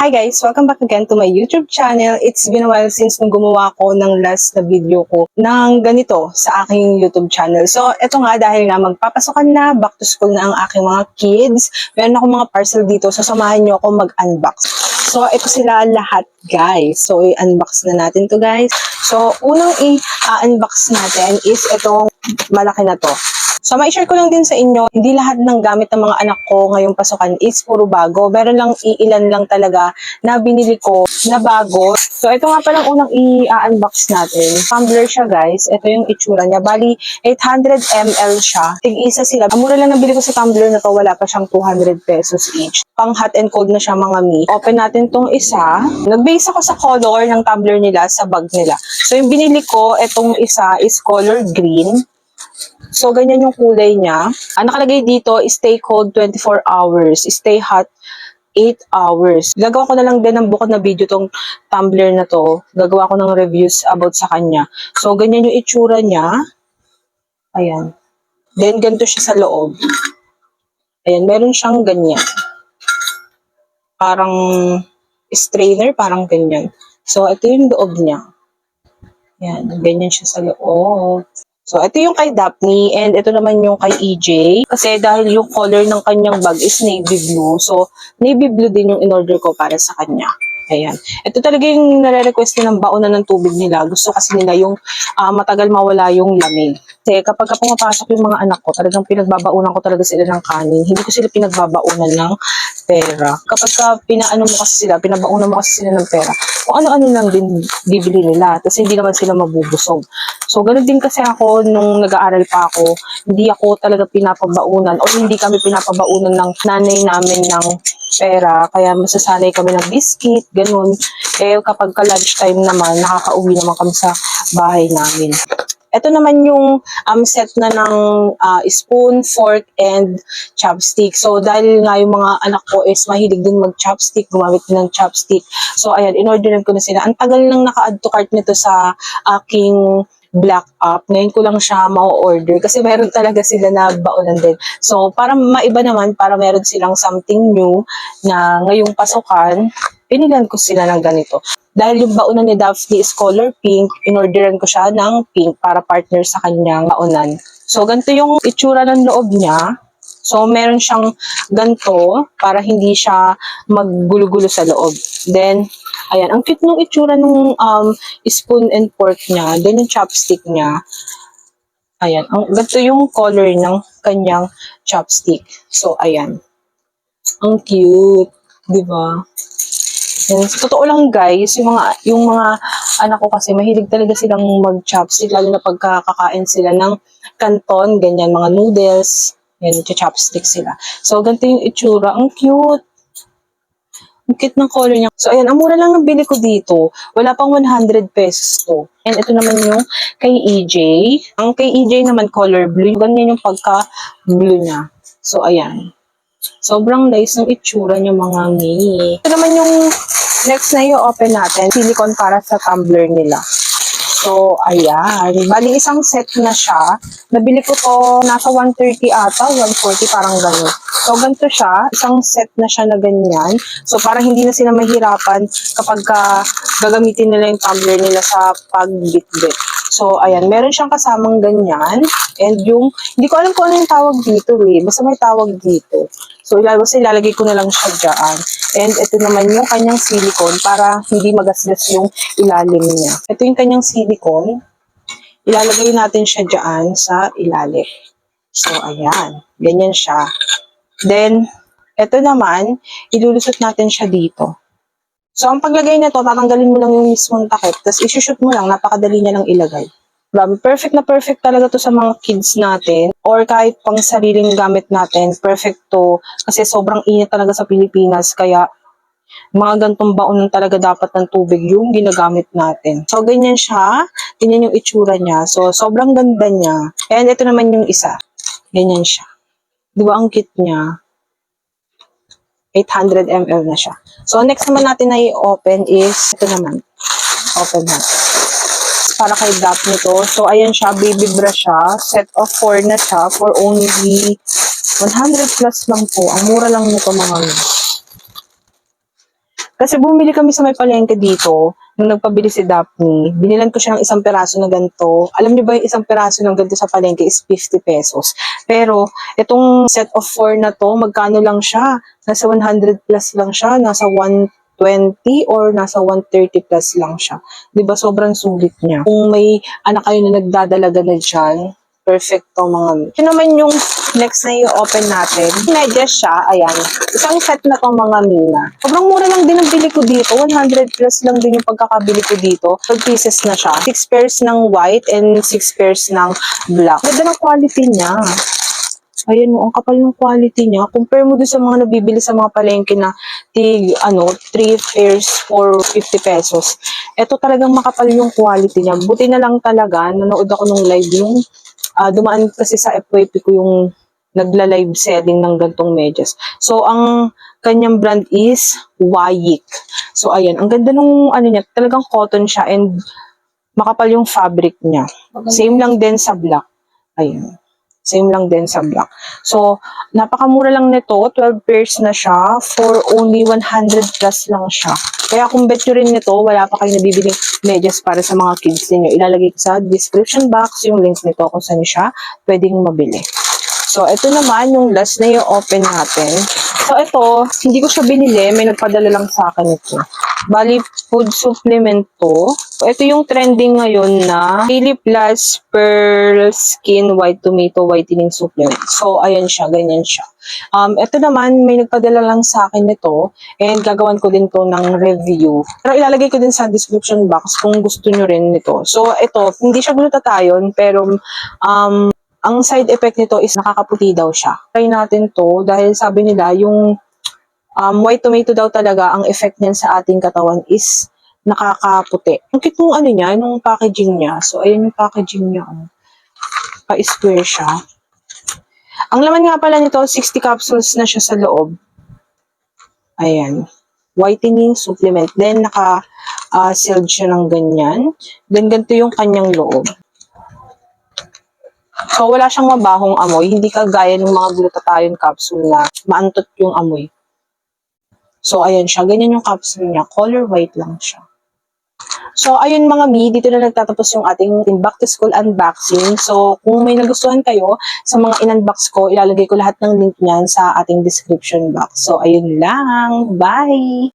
Hi guys! Welcome back again to my YouTube channel. It's been a while since nung gumawa ko ng last na video ko ng ganito sa aking YouTube channel. So, eto nga dahil nga magpapasokan na, back to school na ang aking mga kids. Meron ako mga parcel dito, so samahan nyo ako mag-unbox. So, ito sila lahat guys. So, i-unbox na natin to guys. So, unang i-unbox natin is itong malaki na to. So, ma-share ko lang din sa inyo, hindi lahat ng gamit ng mga anak ko ngayong pasukan is puro bago. Meron lang iilan lang talaga na binili ko na bago. So, ito nga palang unang i-unbox natin. Tumbler siya guys. Ito yung itsura niya. Bali, 800 ml siya. Tig-isa sila. Ang mura lang nabili ko sa tumbler na to. Wala pa siyang 200 pesos each. Pang hot and cold na siya mga mi. Open natin tong isa. Nag-base ako sa color ng tumbler nila sa bag nila. So, yung binili ko, itong isa is color green. So, ganyan yung kulay niya. Ang nakalagay dito, stay cold 24 hours, stay hot 8 hours. Gagawa ko na lang din ng bukod na video tong tumbler na to. Gagawa ko ng reviews about sa kanya. So, ganyan yung itsura niya. Ayan. Then, ganito siya sa loob. Ayan, meron siyang ganyan. Parang strainer, parang ganyan. So, ito yung loob niya. Ayan, ganyan siya sa loob. So, ito yung kay Daphne and ito naman yung kay EJ. Kasi dahil yung color ng kanyang bag is navy blue. So, navy blue din yung in-order ko para sa kanya. Ayan. Ito talaga yung nare-request nilang baonan ng tubig nila. Gusto kasi nila yung matagal mawala yung lamig. Kasi kapag pumapasok yung mga anak ko, talagang pinagbabaunan ko talaga sila ng kanin. Hindi ko sila pinagbabaunan ng pera. Kapag pinaano mo kasi sila, pinabaunan mo kasi sila ng pera, kung ano-ano lang din bibili nila. Tapos hindi naman sila mabubusog. So, ganun din kasi ako nung nag-aaral pa ako. Hindi ako talaga pinapabaunan o hindi kami pinapabaunan ng nanay namin ng pera. Kaya masasanay kami ng biscuit, ganun. Eh, kapag ka-lunchtime naman, nakaka-uwi naman kami sa bahay namin. Ito naman yung set na ng spoon, fork, and chopstick. So, dahil nga yung mga anak ko is mahilig din mag-chopstick, gumamit din ng chopstick. So, ayan, in-orderan ko na sila. Ang tagal nang naka-add to cart nito sa aking black app. Ngayon ko lang siya ma-order kasi meron talaga sila na baonan din. So, para maiba naman, para meron silang something new na ngayong pasukan, pinilan ko sila ng ganito. Dahil yung baonan ni Daphne is color pink, in-orderan ko siya ng pink para partner sa kanyang baonan. So, ganito yung itsura ng loob niya. So, meron siyang ganito para hindi siya maggulo-gulo sa loob. Then, ayan, ang cute nung itsura nung spoon and fork niya. Then, yung chopstick niya. Ayan, ganito yung color ng kanyang chopstick. So, ayan. Ang cute. Diba? Yan. So, totoo lang guys, yung mga anak ko kasi mahilig talaga silang mag-chopstick, lalo na pagkakakain sila ng canton, ganyan, mga noodles, yan, chopstick sila. So, ganito yung itsura. Ang cute. Ang cute ng color niya. So, ayan, ang mura lang ng bili ko dito. Wala pang 100 pesos to. And ito naman yung kay EJ. Ang kay EJ naman color blue. Ganyan yung pagka-blue niya. So, ayan. Sobrang nice ng itsura niya mga mi. Ito naman yung next na i-open natin. Silicone para sa tumbler nila. So, ayan. Bali, isang set na siya. Nabili ko to nasa 130 ata, 140 parang gano'n. So, ganito siya. Isang set na siya na ganyan. So, parang hindi na sila mahirapan kapag gagamitin nila yung tumbler nila sa pagbitbit. So, ayan. Meron siyang kasamang ganyan. And yung, hindi ko alam kung ano yung tawag dito eh. Basta may tawag dito. So, ilalagay ko na lang siya dyan. And ito naman yung kanyang silicone para hindi magasgas yung ilalim niya. Ito yung kanyang silicone. Ilalagay natin siya dyan sa ilalim. So, ayan. Ganyan siya. Then, ito naman, ilulusot natin siya dito. So, ang paglagay na to, tatanggalin mo lang yung mismong takip, tapos isushoot mo lang, napakadali niya lang ilagay. Perfect na perfect talaga to sa mga kids natin or kahit pang sariling gamit natin, perfect to kasi sobrang init talaga sa Pilipinas kaya mga gantong baon talaga dapat ng tubig yung ginagamit natin. So, ganyan siya. Ganyan yung itsura niya. So, sobrang ganda niya. And ito naman yung isa. Ganyan siya. Di ba ang cute niya? 800 ml na siya. So, next naman natin na i-open is ito naman. Open natin. Para kay Daphne to. So, ayan siya. Baby brush siya. Set of 4 na siya for only 100 plus lang po. Ang mura lang nito mga. Kasi bumili kami sa may palengke dito, nung nagpabili si Daphne, binilan ko siya ng isang peraso na ganito. Alam niyo ba yung isang peraso ng ganito sa palengke is 50 pesos. Pero, itong set of 4 na to, magkano lang siya? Nasa 100 plus lang siya, nasa 120 or nasa 130 plus lang siya. 'Di ba sobrang sulit niya. Kung may anak kayo na nagdadalaga na dyan, perfecto mga. Ito naman yung next na i-open natin. Medyas siya, ayan. Isang set na tong mga Mina. Sobrang mura lang din ang bili ko dito. 100 plus lang din yung pagkakabili ko dito. 12 pieces na siya. 6 pairs ng white and 6 pairs ng black. Ganda ng quality niya. Ayan mo, ang kapal ng quality niya. Compare mo dun sa mga nabibili sa mga palengke na 3 pairs for 50 pesos. Ito talagang makapal yung quality niya. Buti na lang talaga, nanood ako nung live yung dumaan kasi sa FYP ko yung nagla-live selling ng gantong medyas. So, ang kanyang brand is Wayik. So, ayan. Ang ganda nung niya, talagang cotton siya and makapal yung fabric niya. Same lang din sa black. Ayan. Same lang din sa black. So, napakamura lang nito. 12 pairs na siya. For only 100 plus lang siya. Kaya kung bet nyo rin nito, wala pa kayo nabibiling medyas para sa mga kids ninyo. Ilalagay ko sa description box yung link nito kung saan siya pwedeng mabili. So, ito naman yung last na yung open natin. So, ito, hindi ko siya binili. May nagpadala lang sa akin ito. Bali, food supplement to. So, ito yung trending ngayon na Daily Plus Pearl Skin White Tomato Whitening Supplement. So, ayan siya. Ganyan siya. Ito naman, may nagpadala lang sa akin nito. And gagawan ko din to ng review. Pero ilalagay ko din sa description box kung gusto nyo rin nito. So, ito, hindi siya glutathione, pero ang side effect nito is nakakaputi daw siya. Try natin to dahil sabi nila yung white tomato daw talaga ang effect niyan sa ating katawan is nakakaputi. Ang cute nung niya, nung packaging niya. So, ayan yung packaging niya. Pa-square siya. Ang laman nga pala nito, 60 capsules na siya sa loob. Ayan. Whitening supplement. Then, naka-sealed siya ng ganyan. Then, ganito yung kanyang loob. So, wala siyang mabahong amoy. Hindi kagaya ng mga glutathione capsule na maantot yung amoy. So, ayan siya. Ganyan yung capsule niya. Color white lang siya. So, ayun mga mi, dito na nagtatapos yung ating back to school unboxing. So, kung may nagustuhan kayo sa mga in-unbox ko, ilalagay ko lahat ng link niyan sa ating description box. So, ayun lang. Bye!